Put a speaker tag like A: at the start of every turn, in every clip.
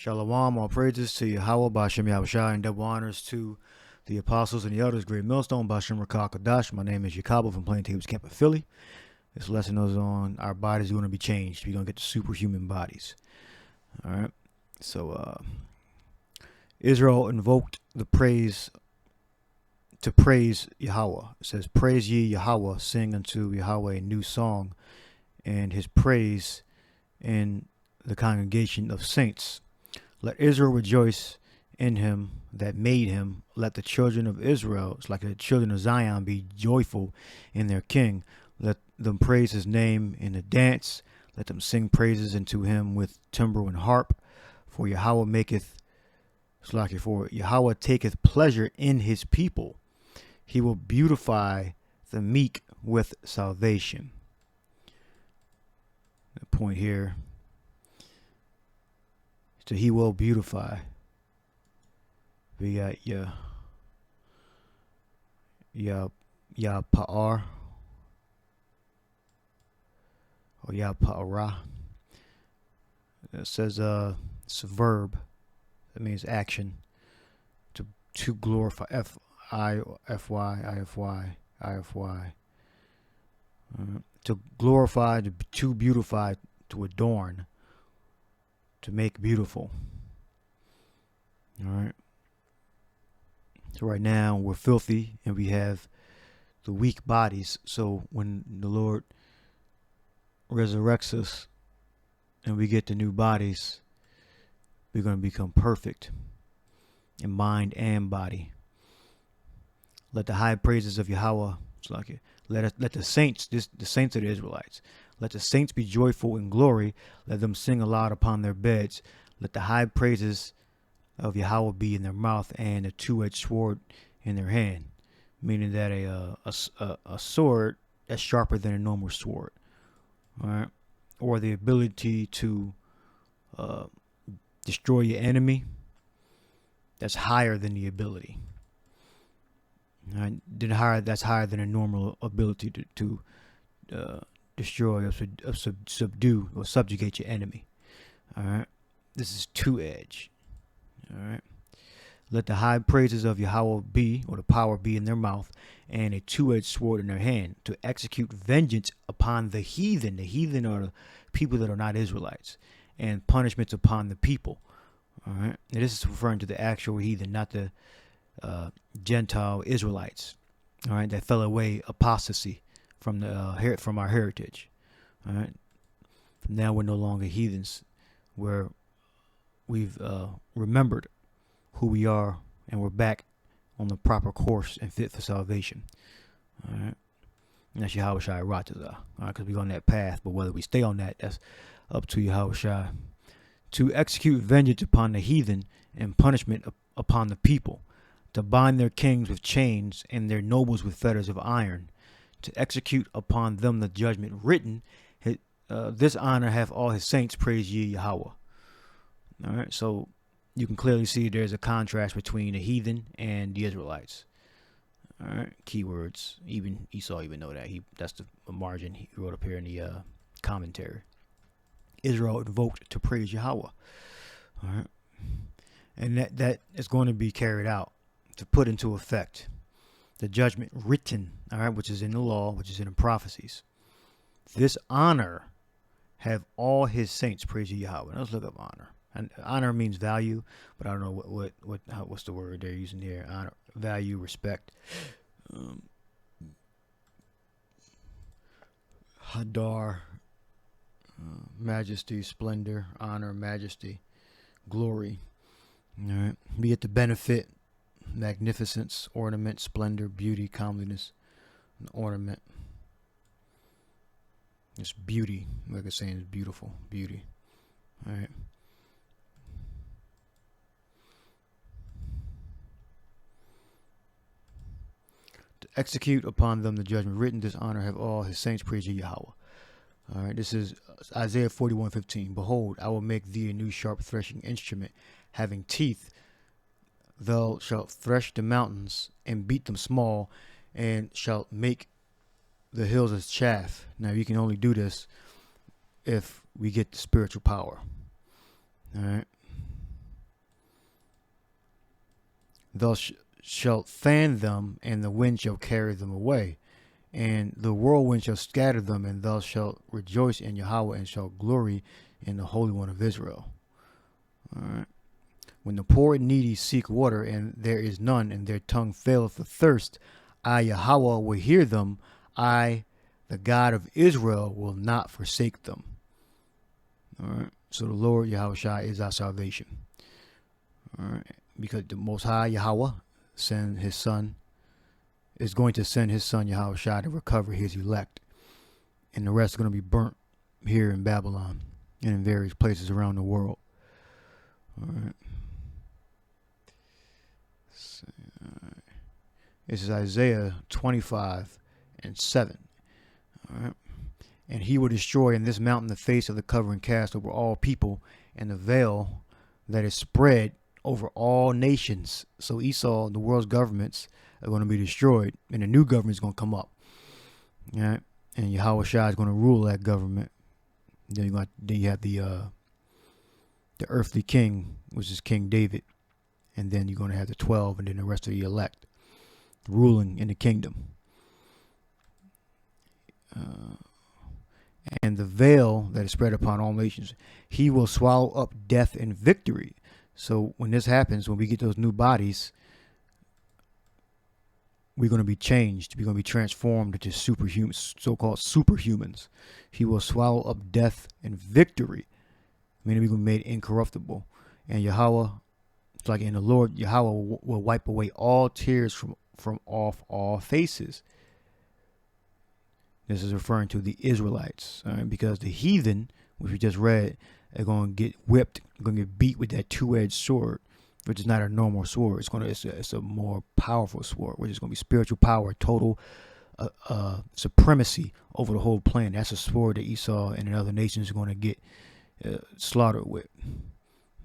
A: Shalom, all praises to Yahweh, Bashem Yahushua, and double honors to the apostles and the elders, great millstone, Bashem Rakah Kadash. My name is Yakalba from Plaintables Camp of Philly. This lesson is on our bodies are going to be changed. We're going to get to superhuman bodies. All right. So, Israel invoked the praise to praise Yahweh. It says, "Praise ye Yahweh, sing unto Yahweh a new song, and his praise in the congregation of saints. Let Israel rejoice in him that made him. Let the children of Israel, it's like the children of Zion, be joyful in their king. Let them praise his name in the dance. Let them sing praises unto him with timbrel and harp. For Yahweh taketh pleasure in his people. He will beautify the meek with salvation." The point here. So he will beautify. We got Pa'ar or Pa'ara. It says it's a verb. That means action. To glorify. F-I-F-Y. To glorify, to beautify, to adorn, to make beautiful. All right. So right now we're filthy and we have the weak bodies. So when the Lord resurrects us and we get the new bodies, we're going to become perfect in mind and body. Let the high praises of Yahweh, let the saints, the saints of the Israelites, let the saints be joyful in glory. Let them sing aloud upon their beds. Let the high praises of Yahweh be in their mouth and a two-edged sword in their hand. Meaning that a sword that's sharper than a normal sword. All right. Or the ability to destroy your enemy. That's higher than the ability. All right. That's higher than a normal ability to destroy or subdue or subjugate your enemy. All right. This is two-edge. All right. Let the high praises of Yahweh be, or the power be in their mouth, and a two-edged sword in their hand, to execute vengeance upon the heathen. The heathen are the people that are not Israelites, and punishments upon the people. All right. And this is referring to the actual heathen, not the Gentile Israelites. All right. That fell away, apostasy from our heritage. All right. From now we're no longer heathens. We've remembered who we are, and we're back on the proper course and fit for salvation. All right. And that's Yahushua Ratazah. All right, because we're on that path, but whether we stay on that, that's up to Yahushua. To execute vengeance upon the heathen and punishment upon the people, to bind their kings with chains and their nobles with fetters of iron, to execute upon them the judgment written. This honor have all his saints, praise ye Yahweh. All right, so you can clearly see there's a contrast between the heathen and the Israelites. All right, keywords. Even Esau even know that. That's the margin he wrote up here in the commentary. Israel invoked to praise Yahweh. All right, and that is going to be carried out, to put into effect the judgment written. All right, which is in the law, which is in the prophecies. This honor have all his saints, praise Yahweh. Let's look up honor. And honor means value, but I don't know what's the word they're using here. Honor, value, respect. Hadar, majesty, splendor, honor, majesty, glory. All right. Be it the benefit, magnificence, ornament, splendor, beauty, comeliness, and ornament. It's beauty, like I'm saying, it's beautiful, beauty. All right. To execute upon them the judgment written, this honor have all his saints, praise ye Yahweh. All right, this is Isaiah 41:15. Behold, I will make thee a new sharp threshing instrument, having teeth. Thou shalt thresh the mountains and beat them small, and shalt make the hills as chaff. Now, you can only do this if we get the spiritual power. All right. thou shalt fan them, and the wind shall carry them away, and the whirlwind shall scatter them, and thou shalt rejoice in Yahweh, and shalt glory in the Holy One of Israel. All right. When the poor and needy seek water, and there is none, and their tongue faileth for thirst, I, Yahweh, will hear them. I, the God of Israel, will not forsake them. All right. So the Lord Yahweh is our salvation. All right. Because the Most High Yahweh is going to send his son Yahweh to recover his elect. And the rest are going to be burnt here in Babylon and in various places around the world. All right. This is Isaiah 25:7. All right. And he will destroy in this mountain the face of the covering cast over all people, and the veil that is spread over all nations. So Esau, the world's governments, are going to be destroyed, and a new government is going to come up. All right. And Yahweh Shai is going to rule that government. Then you have the earthly king, which is King David. And then you're going to have the 12, and then the rest of the elect ruling in the kingdom. And the veil that is spread upon all nations, he will swallow up death and victory. So when this happens, when we get those new bodies, we're going to be changed. We're going to be transformed into superhumans, so-called superhumans. He will swallow up death and victory, meaning we're going to be made incorruptible. And Yahweh, it's like in the Lord, Yahweh will wipe away all tears from off all faces. This is referring to the Israelites, all right? Because the heathen, which we just read, are going to get whipped, going to get beat with that two-edged sword, which is not a normal sword. It's a more powerful sword, which is going to be spiritual power, total supremacy over the whole planet. That's a sword that Esau and the other nations are going to get slaughtered with.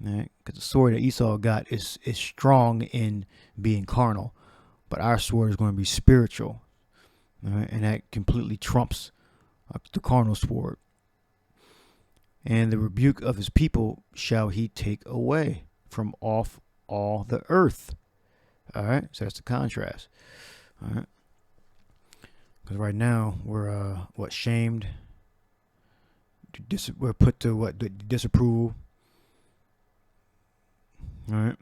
A: Right? Because the sword that Esau got is strong in being carnal, but our sword is going to be spiritual. Right? And that completely trumps the carnal sword. And the rebuke of his people shall he take away from off all the earth. All right, so that's the contrast. All right, because right now we're shamed. We're put to disapproval. All right.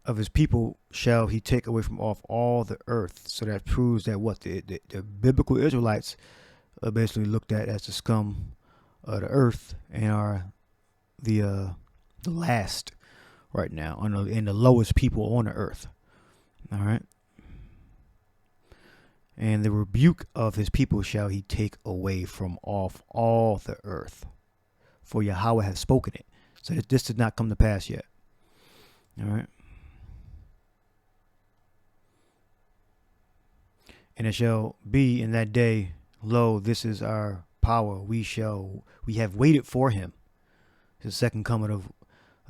A: Of his people shall he take away from off all the earth. So that proves that the biblical Israelites are basically looked at as the scum of the earth and are the last right now, and the lowest people on the earth. All right. And the rebuke of his people shall he take away from off all the earth, for Yahweh hath spoken it. So this did not come to pass yet. All right. And it shall be in that day, lo, this is our power. We have waited for him. The second coming of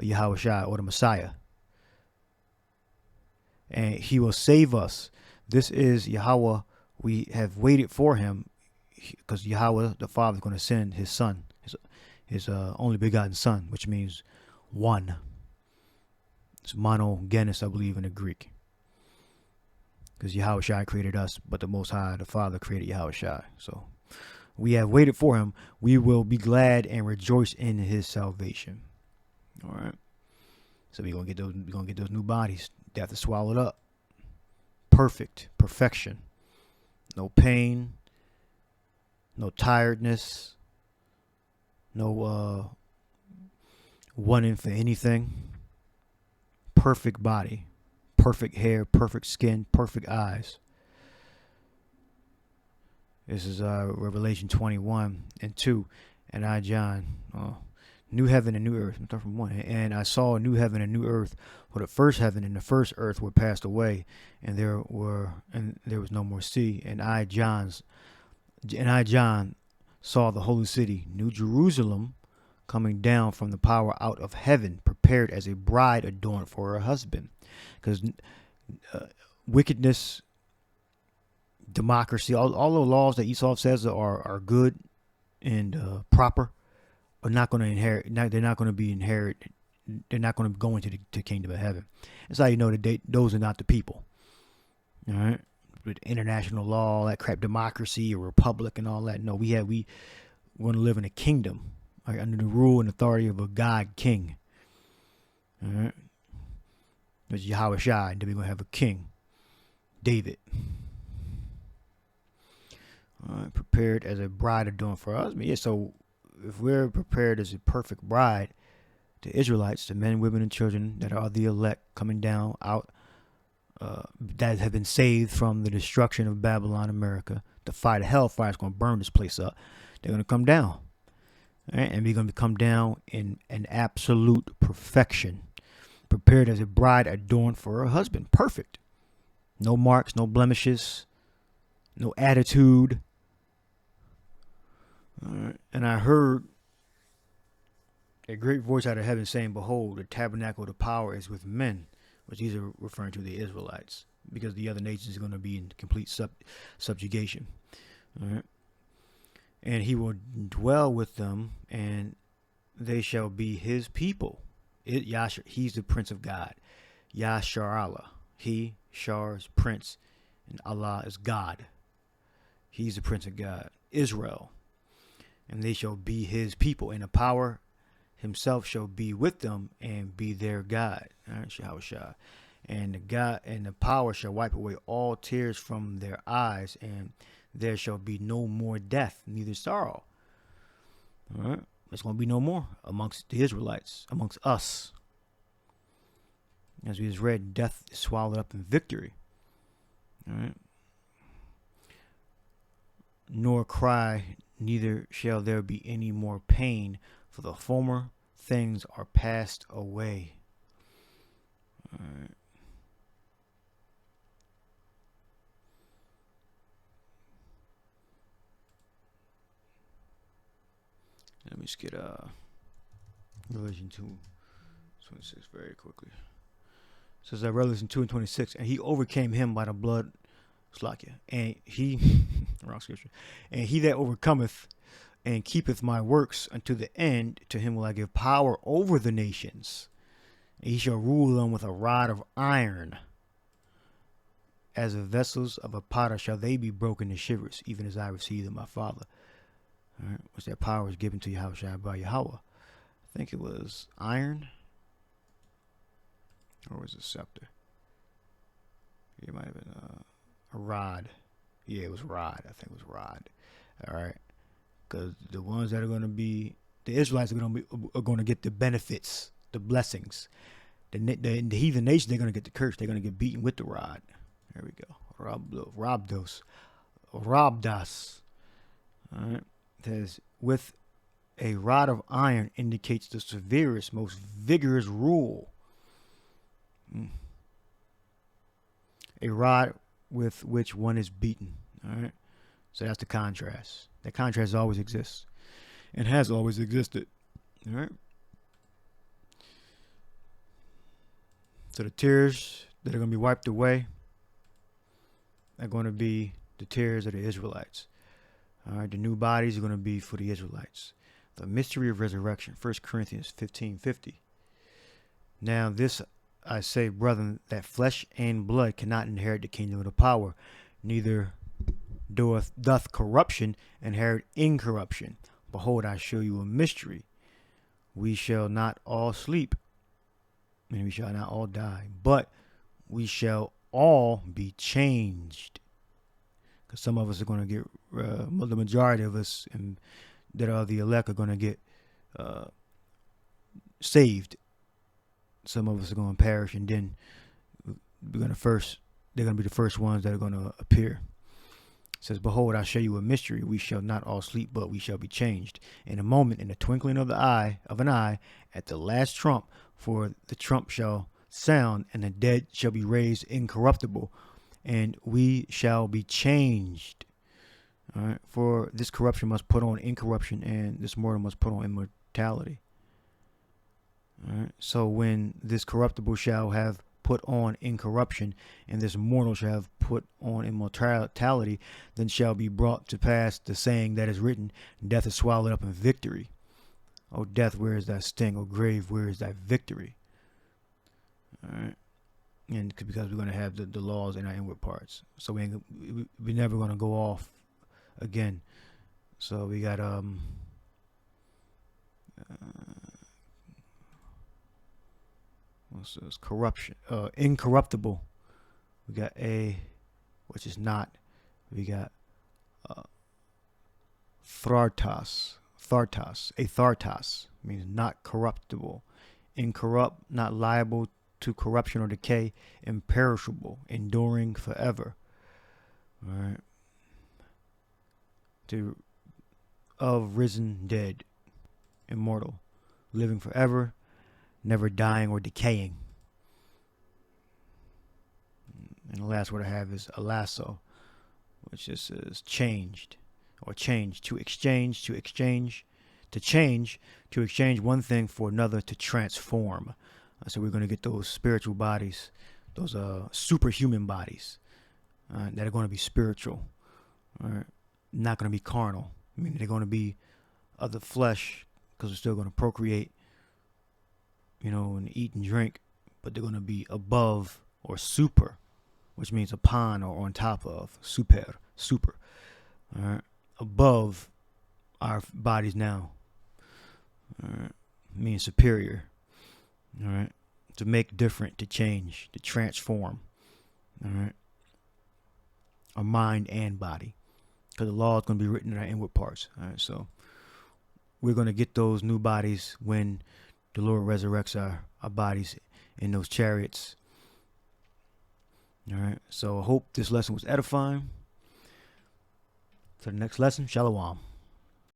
A: Yahweh Shai, or the Messiah. And he will save us. This is Yahweh. We have waited for him, because Yahweh, the Father, is going to send his son, his only begotten son, which means one. It's monogenes, I believe, in the Greek. Because Yahweh Shai created us, but the Most High, the Father, created Yahweh Shai. So we have waited for him. We will be glad and rejoice in his salvation. All right. So we're gonna get those new bodies. They have to swallow it up. Perfection. No pain. No tiredness. No wanting for anything. Perfect body. Perfect hair, perfect skin, perfect eyes. This is Revelation 21:2. And I, John, new heaven and new earth. I'm talking from 1. And I saw a new heaven and new earth, for the first heaven and the first earth were passed away, and there was no more sea. And I, John, saw the holy city, New Jerusalem, coming down from the power out of heaven, prepared as a bride adorned for her husband. Because wickedness, democracy, all the laws that Esau says are good and proper, are not going to inherit. They're not going to be inherited they're not going to go into the kingdom of heaven. That's how you know that those are not the people. All right, with international law, all that crap, democracy, a republic, and all that. No, we want to live in a kingdom, right, under the rule and authority of a God King. All right, there's Yahweh Shai, and then we're gonna have a king, David. All right, prepared as a bride adorned for us. Yeah, so if we're prepared as a perfect bride, the Israelites, the men, women, and children that are the elect coming down out, that have been saved from the destruction of Babylon, America, the fire, the hellfire is going to burn this place up. They're going to come down, right? And we're going to come down in an absolute perfection, prepared as a bride adorned for her husband. Perfect. No marks, no blemishes, no attitude. All right. And I heard a great voice out of heaven saying, behold, the tabernacle of the power is with men, which these are referring to the Israelites, because the other nations are going to be in complete subjugation. All right. And he will dwell with them, and they shall be his people. He's the Prince of God. Yasharallah. He, Shar, is Prince, and Allah is God. He's the Prince of God. Israel. And they shall be his people, and the power himself shall be with them and be their God. All right, Shah. And the God and the power shall wipe away all tears from their eyes, and there shall be no more death, neither sorrow. All right, there's going to be no more amongst the Israelites, amongst us. As we just read, death is swallowed up in victory. All right. Nor cry, neither shall there be any more pain, for the former things are passed away. All right. Let me just get Revelation 2:26 very quickly. It says that Revelation 2:26, and he overcame him by the blood, and he, wrong scripture, and he that overcometh and keepeth my works unto the end, to him will I give power over the nations, and he shall rule them with a rod of iron. As the vessels of a potter shall they be broken to shivers, even as I received of my Father. All right, which that power is given to Yahweh by Yahweh. I think it was iron, or was it scepter? It might have been a rod. Yeah, it was rod. I think it was rod. All right, because the ones that are going to be, the Israelites are going to get the benefits, the blessings. The heathen nation, they're going to get the curse. They're going to get beaten with the rod. There we go. Robdos. Robdas. All right. It says, with a rod of iron indicates the severest, most vigorous rule. A rod with which one is beaten. All right. So that's the contrast. That contrast always exists and has always existed. All right. So the tears that are going to be wiped away are going to be the tears of the Israelites. All right. The new bodies are going to be for the Israelites. The mystery of resurrection, 1 Corinthians 15:50. Now this I say, brethren, that flesh and blood cannot inherit the kingdom of the power, neither doth corruption inherit incorruption. Behold, I show you a mystery. We shall not all sleep, and we shall not all die, but we shall all be changed. Because some of us are going to get, the majority of us and that are the elect are going to get saved. Some of us are going to perish, and then they're going to be the first ones that are going to appear. It says, behold, I show you a mystery. We shall not all sleep, but we shall be changed. In a moment, in the twinkling of an eye, at the last trump, for the trump shall sound, and the dead shall be raised incorruptible, and we shall be changed. All right. For this corruption must put on incorruption, and this mortal must put on immortality. All right. So when this corruptible shall have put on incorruption, and this mortal shall have put on immortality, then shall be brought to pass the saying that is written, death is swallowed up in victory. O death, where is thy sting? O grave, where is thy victory? All right. And because we're going to have the laws in our inward parts. So we're never going to go off again. So we got what's this? Corruption, incorruptible. We got A, which is not. We got thartos, athartos means not corruptible, incorrupt, not liable to corruption or decay, imperishable, enduring forever. All right. Of risen dead, immortal, living forever, never dying or decaying. And the last word I have is alasso, which is changed, or change, to exchange, to change, to exchange one thing for another, to transform. So we're going to get those spiritual bodies, those superhuman bodies that are going to be spiritual, not going to be carnal. I mean, they're going to be of the flesh because we're still going to procreate, and eat and drink, but they're going to be above or super, which means upon or on top of, super, all right, above our bodies now, all right, means superior. All right, to make different, to change, to transform. All right, our mind and body, because the law is going to be written in our inward parts. All right, so we're going to get those new bodies when the Lord resurrects our bodies in those chariots. All right, so I hope this lesson was edifying. To the next lesson, Shalom.